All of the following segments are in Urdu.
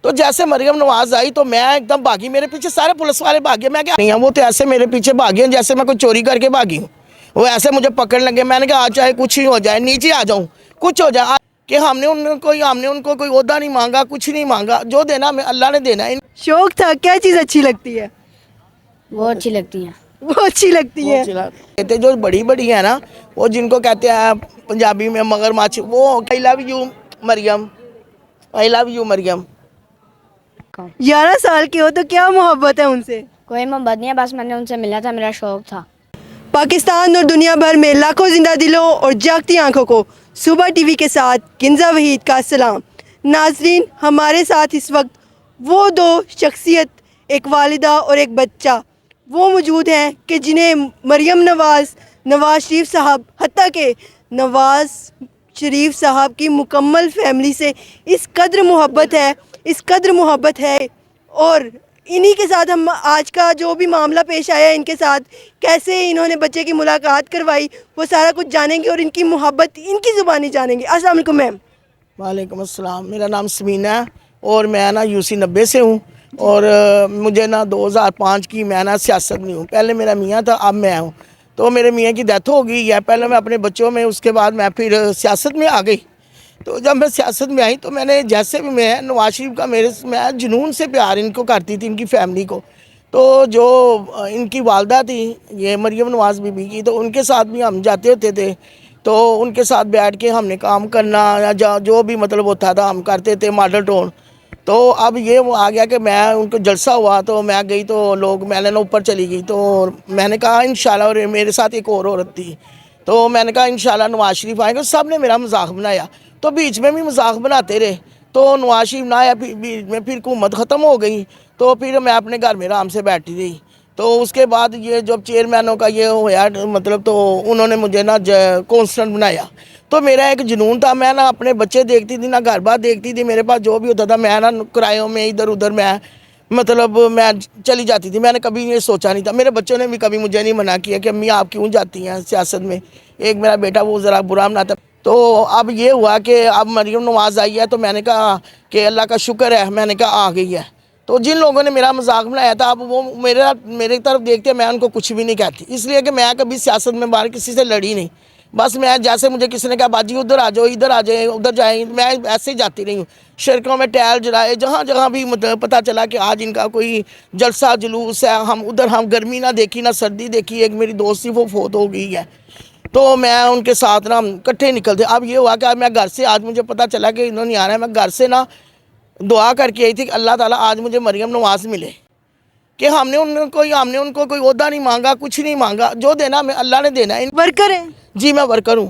تو جیسے مریم نواز آئی تو میں ایک دم بھاگی, میرے پیچھے سارے پولیس والے بھاگے. میں کیا نہیں ہوں, وہ تو ایسے میرے پیچھے بھاگے ہیں جیسے میں کوئی چوری کر کے بھاگی ہوں. وہ ایسے مجھے پکڑ لگے. میں نے کہا آج چاہے کچھ ہی ہو جائے, نیچے آ جاؤں, کچھ ہو جائے, کہ ہم نے ان کو کوئی عہدہ نہیں مانگا, کچھ نہیں مانگا. جو دینا ہمیں اللہ نے دینا ہے. شوق تھا, کیا چیز اچھی لگتی ہے؟ وہ اچھی لگتی ہیں. وہ اچھی لگتی ہے. کہتے جو بڑی بڑی ہیں نا, وہ جن کو کہتے ہیں پنجابی میں مگر مچھ, وہ آئی love you Maryam, I love you مریم. 11 سال کی ہو تو کیا محبت ہے ان سے؟ کوئی محبت نہیں ہے, بس میں نے ان سے ملا تھا, میرا شوق تھا. پاکستان اور دنیا بھر میں لاکھوں زندہ دلوں اور جاگتی آنکھوں کو صبح ٹی وی کے ساتھ کنزا وحید کا سلام. ناظرین, ہمارے ساتھ اس وقت وہ دو شخصیت, ایک والدہ اور ایک بچہ, وہ موجود ہیں کہ جنہیں مریم نواز شریف صاحب, حتیٰ کہ نواز شریف صاحب کی مکمل فیملی سے اس قدر محبت ہے. اور انہی کے ساتھ ہم آج کا جو بھی معاملہ پیش آیا ہے, ان کے ساتھ کیسے انہوں نے بچے کی ملاقات کروائی, وہ سارا کچھ جانیں گے اور ان کی محبت ان کی زبانی جانیں گے. السلام علیکم میم. وعلیکم السلام. میرا نام سمینہ ہے اور میں نا UC 90 سے ہوں. اور مجھے نا 2005 کی میں نا سیاست میں ہوں. پہلے میرا میاں تھا, اب میں ہوں. تو میرے میاں کی ڈیتھ ہو گئی ہے. پہلے میں اپنے بچوں میں, اس کے بعد میں پھر سیاست میں آ گئی. تو جب میں سیاست میں آئی تو میں نے جیسے بھی میں نواز شریف کا میں جنون سے پیار ان کو کرتی تھی, ان کی فیملی کو. تو جو ان کی والدہ تھی یہ مریم نواز بی بی کی, تو ان کے ساتھ بھی ہم جاتے ہوتے تھے. تو ان کے ساتھ بیٹھ کے ہم نے کام کرنا, یا جو بھی مطلب ہوتا تھا ہم کرتے تھے, ماڈل ٹاؤن. تو اب یہ وہ آ گیا کہ میں ان کو جلسہ ہوا تو میں گئی, تو میں نے اوپر چلی گئی. تو میں نے کہا انشاءاللہ, اور میرے ساتھ ایک اور عورت تھی. تو میں نے کہا انشاءاللہ نواز شریف آئیں گے. سب نے میرا مذاق بنایا, تو بیچ میں بھی مذاق بناتے رہے. تو نواز شریف نہ آیا, بیچ میں پھر حکومت ختم ہو گئی. تو پھر میں اپنے گھر میں آرام سے بیٹھی رہی. تو اس کے بعد یہ جب چیئرمینوں کا یہ ہوا مطلب, تو انہوں نے مجھے نا کونسلر بنایا. تو میرا ایک جنون تھا, میں نا اپنے بچے دیکھتی تھی, نہ گھر بار دیکھتی تھی. میرے پاس جو بھی ہوتا تھا میں نا کرایوں میں ادھر ادھر میں چلی جاتی تھی. میں نے کبھی یہ سوچا نہیں تھا. میرے بچوں نے بھی کبھی مجھے نہیں منع کیا کہ امی آپ کیوں جاتی ہیں سیاست میں. ایک میرا بیٹا وہ ذرا برا مناتا. تو اب یہ ہوا کہ اب مریم نواز آئی ہے, تو میں نے کہا کہ اللہ کا شکر ہے, میں نے کہا آ گئی ہے. تو جن لوگوں نے میرا مذاق بنایا تھا, اب وہ میرے طرف دیکھتے میں ان کو کچھ بھی نہیں کہتی, اس لیے کہ میں کبھی سیاست میں باہر کسی سے لڑی نہیں. بس میں جیسے مجھے کسی نے کہا باجی ادھر آ جاؤ, ادھر آ جائیں, ادھر جائیں, میں ایسے ہی جاتی رہی ہوں. شرکوں میں ٹہل جلائے, جہاں بھی پتہ چلا کہ آج ان کا کوئی جلسہ جلوس ہے, ہم گرمی نہ دیکھی نہ سردی دیکھی. ایک میری دوست تھی وہ فوت ہو گئی ہے, تو میں ان کے ساتھ نا کٹھے نکلتے. اب یہ ہوا کہ میں گھر سے, آج مجھے پتہ چلا کہ انہوں نے آنا ہے, میں گھر سے نا دعا کر کے آئی تھی کہ اللہ تعالیٰ آج مجھے مریم نواز ملے, کہ ہم نے ان کو کوئی عہدہ نہیں مانگا, کچھ نہیں مانگا. جو دینا ہمیں اللہ نے دینا ہے. ورکر ہیں؟ جی میں ورکر ہوں.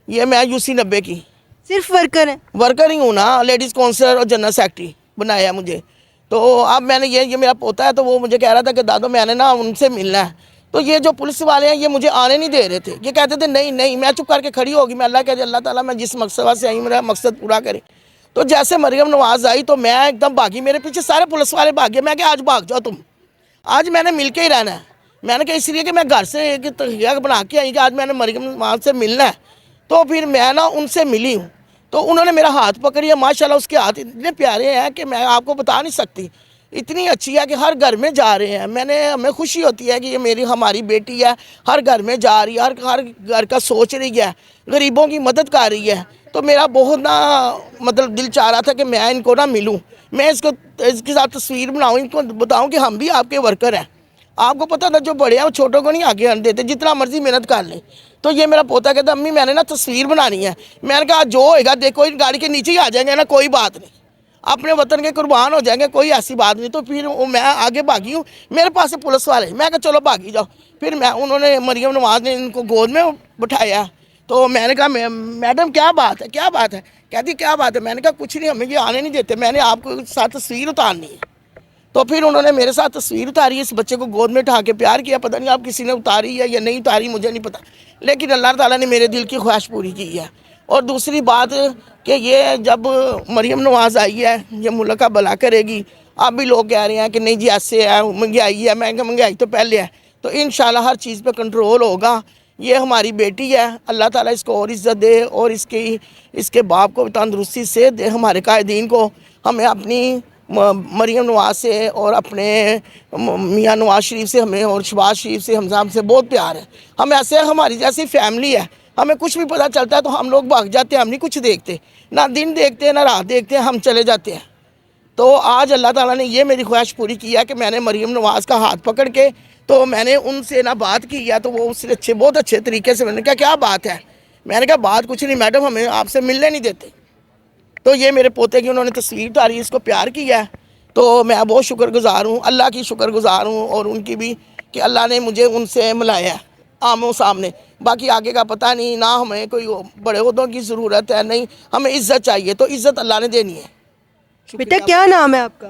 یہ میں UC 90 کی صرف ورکر ہیں؟ ورکر ہی ہوں نا, لیڈیز کونسلر اور جنرل سیکرٹری بنایا مجھے. تو اب میں نے یہ میرا پوتا ہے, تو وہ مجھے کہہ رہا تھا کہ دادو میں نے نا ان سے ملنا ہے. تو یہ جو پولیس والے ہیں یہ مجھے آنے نہیں دے رہے تھے. یہ کہتے تھے نہیں. میں چپ کر کے کھڑی ہوگی. میں اللہ تعالیٰ میں جس مقصد سے آئی میرا مقصد پورا کرے. تو جیسے مریم نواز آئی تو میں ایک دم بھاگی, میرے پیچھے سارے پولیس والے بھاگے. میں کہ آج بھاگ جاؤ تم, آج میں نے مل کے ہی رہنا ہے. میں نے کہا اس لیے کہ میں گھر سے ایک تہیا بنا کے آئی کہ آج میں نے مریم نواز سے ملنا ہے. تو پھر میں نا ان سے ملی ہوں. تو انہوں نے میرا ہاتھ پکڑی ہے. ماشاءاللہ اس کے ہاتھ اتنے پیارے ہیں کہ میں آپ کو بتا نہیں سکتی. اتنی اچھی ہے کہ ہر گھر میں جا رہے ہیں. ہمیں خوشی ہوتی ہے کہ یہ ہماری بیٹی ہے, ہر گھر میں جا رہی ہے, ہر گھر کا سوچ رہی ہے, غریبوں کی مدد کر رہی ہے. تو میرا بہت نا مطلب دل چاہ رہا تھا کہ میں ان کو نہ ملوں, میں اس کے ساتھ تصویر بناؤں, ان کو بتاؤں کہ ہم بھی آپ کے ورکر ہیں. آپ کو پتہ تھا جو بڑے ہیں وہ چھوٹوں کو نہیں آگے آنے دیتے, جتنا مرضی محنت کر لیں. تو یہ میرا پوتا کہتا امی میں نے نا تصویر بنانی ہے. میں نے کہا جو ہوئے گا دیکھو, ان گاڑی کے نیچے ہی آ جائیں گے نا, کوئی بات نہیں, اپنے وطن کے قربان ہو جائیں گے, کوئی ایسی بات نہیں. تو پھر میں آگے بھاگی ہوں, میرے پاس سے پولیس والے, میں کہا چلو بھاگی جاؤ. پھر انہوں نے مریم نواز نے ان کو گود میں بٹھایا. تو میں نے کہا میڈم کیا بات ہے. کہتی کیا بات ہے. میں نے کہا کچھ نہیں, ہمیں یہ آنے نہیں دیتے, میں نے آپ کو ساتھ تصویر اتارنی ہے. تو پھر انہوں نے میرے ساتھ تصویر اتاری. اس بچے کو گود میں اٹھا کے پیار کیا. پتہ نہیں آپ کسی نے اتاری ہے یا نہیں اتاری, مجھے نہیں پتہ, لیکن اللہ تعالیٰ نے میرے دل کی خواہش پوری کی ہے. اور دوسری بات کہ یہ جب مریم نواز آئی ہے یہ ملک کا بھلا کرے گی. اب بھی لوگ کہہ رہے ہیں کہ نہیں جی ایسے ہے, مہنگائی ہے. میں کہ مہنگائی تو پہلے ہے, تو انشاءاللہ ہر چیز پہ کنٹرول ہوگا. یہ ہماری بیٹی ہے, اللہ تعالیٰ اس کو اور عزت دے, اور اس کے باپ کو تندرستی سے دے, ہمارے قائدین کو. ہمیں اپنی مریم نواز سے اور اپنے میاں نواز شریف سے ہمیں اور شہباز شریف سے حمزہ سے بہت پیار ہے. ہم ایسے ہماری جیسی فیملی ہے, ہمیں کچھ بھی پتہ چلتا ہے تو ہم لوگ بھاگ جاتے ہیں, ہم نہیں کچھ دیکھتے, نہ دن دیکھتے ہیں نہ رات دیکھتے ہیں, ہم چلے جاتے ہیں. تو آج اللہ تعالیٰ نے یہ میری خواہش پوری کی ہے کہ میں نے مریم نواز کا ہاتھ پکڑ کے تو میں نے ان سے نہ بات کی ہے, تو وہ اس سے بہت اچھے طریقے سے, میں نے کہا کیا بات ہے, میں نے کہا بات کچھ نہیں میڈم, ہمیں آپ سے ملنے نہیں دیتے. تو یہ میرے پوتے کی انہوں نے تصویر ڈالی, اس کو پیار کیا ہے, تو میں بہت شکر گزار ہوں, اللہ کی شکر گزار ہوں اور ان کی بھی کہ اللہ نے مجھے ان سے ملایا ہے آموں سامنے. باقی آگے کا پتہ نہیں, نہ ہمیں کوئی بڑے عہدوں کی ضرورت ہے, نہیں ہمیں عزت چاہیے, تو عزت اللہ نے دینی ہے. بیٹا کیا نام ہے آپ کا؟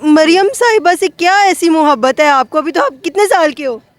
مریم صاحبہ سے کیا ایسی محبت ہے آپ کو؟ ابھی تو آپ کتنے سال کے ہو؟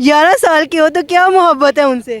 11 سال کے ہو, تو کیا محبت ہے ان سے؟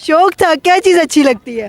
شوق تھا. کیا چیز اچھی لگتی ہے؟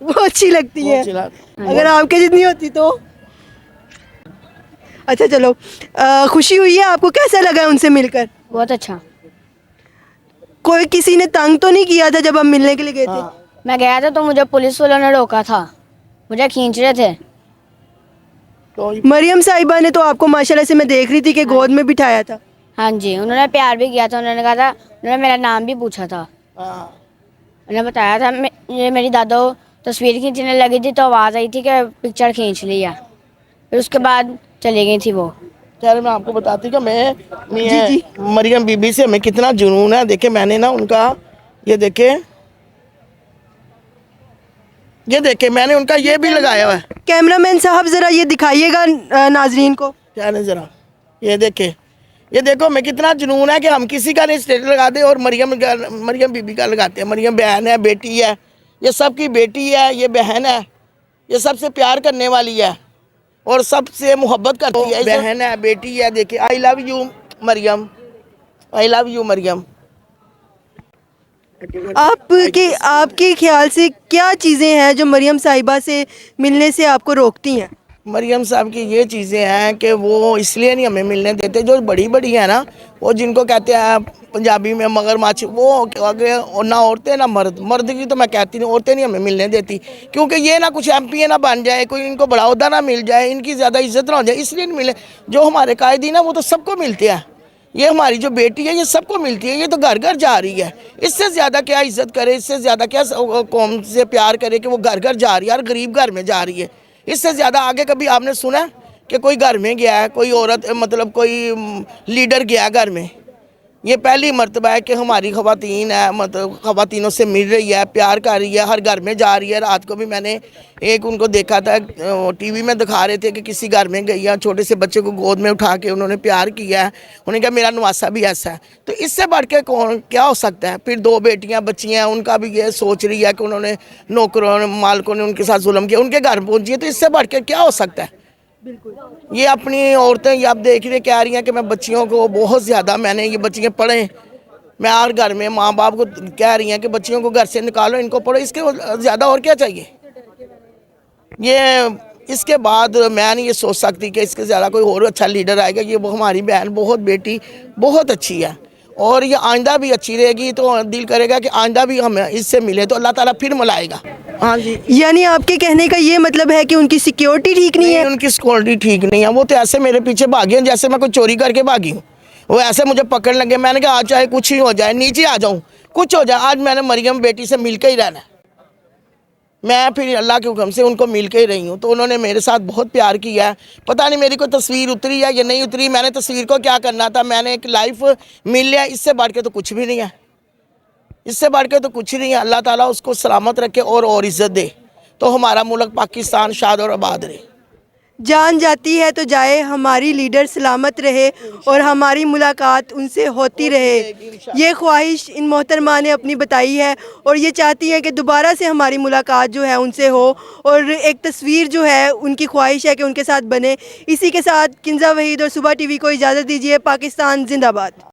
وہ اچھی لگتی ہے. چلا اگر آپ کے جتنی ہوتی تو. اچھا چلو, خوشی ہوئی ہے آپ کو, کیسا لگا ہے ان سے مل کر؟ بہت اچھا. کوئی کسی نے تنگ تو نہیں کیا تھا جب ہم ملنے کے لیے گئے تھے؟ میں گیا تھا تو مجھے پولیس والوں نے روکا تھا, مجھے کھینچ رہے تھے. تو مریم صاحبہ نے تو آپ کو ماشاءاللہ سے میں دیکھ رہی تھی کہ گود میں بٹھایا تھا. ہاں جی, انہوں نے پیار بھی کیا تھا, انہوں نے کہا تھا, انہوں نے میرا نام بھی پوچھا تھا, ہاں انہوں نے بتایا تھا. یہ میری دادو تصویر کھینچنے لگی تھی تو آواز آئی تھی کہ پکچر کھینچ لیا, پھر اس کے بعد چلی گئی تھی وہ. خیر میں آپ کو بتاتی کہ میں جی. مریم بی بی سے ہمیں کتنا جنون ہے. دیکھیں میں نے نا ان کا یہ دیکھیں میں نے ان کا یہ بھی لگایا ہوا ہے. کیمرہ مین صاحب ذرا یہ دکھائیے گا ناظرین کو. کیا نہیں ذرا یہ دیکھیں, یہ دیکھو میں کتنا جنون ہے کہ ہم کسی کا نہیں اسٹیٹس لگا دیں اور مریم بی بی کا لگاتے ہیں. مریم بہن ہے, بیٹی ہے, یہ سب کی بیٹی ہے, یہ بہن ہے, یہ سب سے پیار کرنے والی ہے اور سب سے محبت کرتی ہے. بہن ہے, بیٹی ہے, دیکھیں آئی love you Maryam, I love you مریم. آپ کے خیال سے کیا چیزیں ہیں جو مریم صاحبہ سے ملنے سے آپ کو روکتی ہیں؟ مریم صاحب کی یہ چیزیں ہیں کہ وہ اس لیے نہیں ہمیں ملنے دیتے, جو بڑی بڑی ہیں نا, وہ جن کو کہتے ہیں پنجابی میں مگر ماچھ, وہ نہ عورتیں نہ مرد کی تو میں کہتی نہیں, عورتیں نہیں ہمیں ملنے دیتی, کیونکہ یہ نہ کچھ ایم پی اے نہ بن جائے, کوئی ان کو بڑا عہدہ نہ مل جائے, ان کی زیادہ عزت نہ ہو جائے, اس لیے نہیں ملے. جو ہمارے قائدین ہیں وہ تو سب کو ملتے ہیں, یہ ہماری جو بیٹی ہے یہ سب کو ملتی ہے, یہ تو گھر گھر جا رہی ہے. اس سے زیادہ کیا عزت کرے, اس سے زیادہ کیا قوم سے پیار کرے کہ وہ گھر گھر جا رہی ہے, اور غریب گھر میں جا رہی ہے. اس سے زیادہ آگے کبھی آپ نے سنا کہ کوئی گھر میں گیا ہے, کوئی عورت مطلب کوئی لیڈر گیا گھر میں؟ یہ پہلی مرتبہ ہے کہ ہماری خواتین ہے, مطلب خواتینوں سے مل رہی ہے, پیار کر رہی ہے, ہر گھر میں جا رہی ہے. رات کو بھی میں نے ایک ان کو دیکھا تھا, ٹی وی میں دکھا رہے تھے کہ کسی گھر میں گئی ہے, چھوٹے سے بچے کو گود میں اٹھا کے انہوں نے پیار کیا ہے, انہوں نے کہا میرا نواسا بھی ایسا ہے. تو اس سے بڑھ کے کون کیا ہو سکتا ہے؟ پھر 2 بیٹیاں بچی ہیں, ان کا بھی یہ سوچ رہی ہے کہ انہوں نے نوکروں مالکوں نے ان کے ساتھ ظلم کیا, ان کے گھر پہنچی ہے, تو اس سے بڑھ کے کیا ہو سکتا ہے؟ یہ اپنی عورتیں یہ آپ دیکھ رہے کہہ رہی ہیں کہ میں بچیوں کو بہت زیادہ, میں نے یہ بچیاں پڑھیں, میں ہر گھر میں ماں باپ کو کہہ رہی ہیں کہ بچیوں کو گھر سے نکالو, ان کو پڑھو. اس کے زیادہ اور کیا چاہیے؟ یہ اس کے بعد میں نہیں یہ سوچ سکتی کہ اس کے زیادہ کوئی اور اچھا لیڈر آئے گا. یہ ہماری بہن بہت بیٹی بہت اچھی ہے, اور یہ آئندہ بھی اچھی رہے گی. تو دل کرے گا کہ آئندہ بھی ہم اس سے ملے تو اللہ تعالیٰ پھر ملائے گا. ہاں جی, یعنی آپ کے کہنے کا یہ مطلب ہے کہ ان کی سیکیورٹی ٹھیک نہیں ہے؟ ان کی سیکورٹی ٹھیک نہیں ہے. وہ تو ایسے میرے پیچھے بھاگی ہیں جیسے میں کوئی چوری کر کے بھاگی ہوں. وہ ایسے مجھے پکڑ لگے, میں نے کہا آج چاہے کچھ ہی ہو جائے, نیچے آ جاؤں, کچھ ہو جائے, آج میں نے مریم بیٹی سے مل کے ہی رہنا ہے. میں پھر اللہ کے حکم سے ان کو مل کے ہی رہی ہوں. تو انہوں نے میرے ساتھ بہت پیار کیا ہے. پتہ نہیں میری کوئی تصویر اتری ہے یا نہیں اتری, میں نے تصویر کو کیا کرنا تھا, میں نے ایک لائف مل لیا, اس سے بڑھ کے تو کچھ بھی نہیں ہے, اس سے بڑھ کے تو کچھ نہیں ہے. اللہ تعالیٰ اس کو سلامت رکھے اور عزت دے, تو ہمارا ملک پاکستان شاد اور آباد رہے. جان جاتی ہے تو جائے, ہماری لیڈر سلامت رہے اور ہماری ملاقات ان سے ہوتی رہے. یہ خواہش ان محترمہ نے اپنی بتائی ہے, اور یہ چاہتی ہے کہ دوبارہ سے ہماری ملاقات جو ہے ان سے ہو, اور ایک تصویر جو ہے ان کی خواہش ہے کہ ان کے ساتھ بنے. اسی کے ساتھ کنزا وحید اور صبح ٹی وی کو اجازت دیجیے. پاکستان زندہ باد.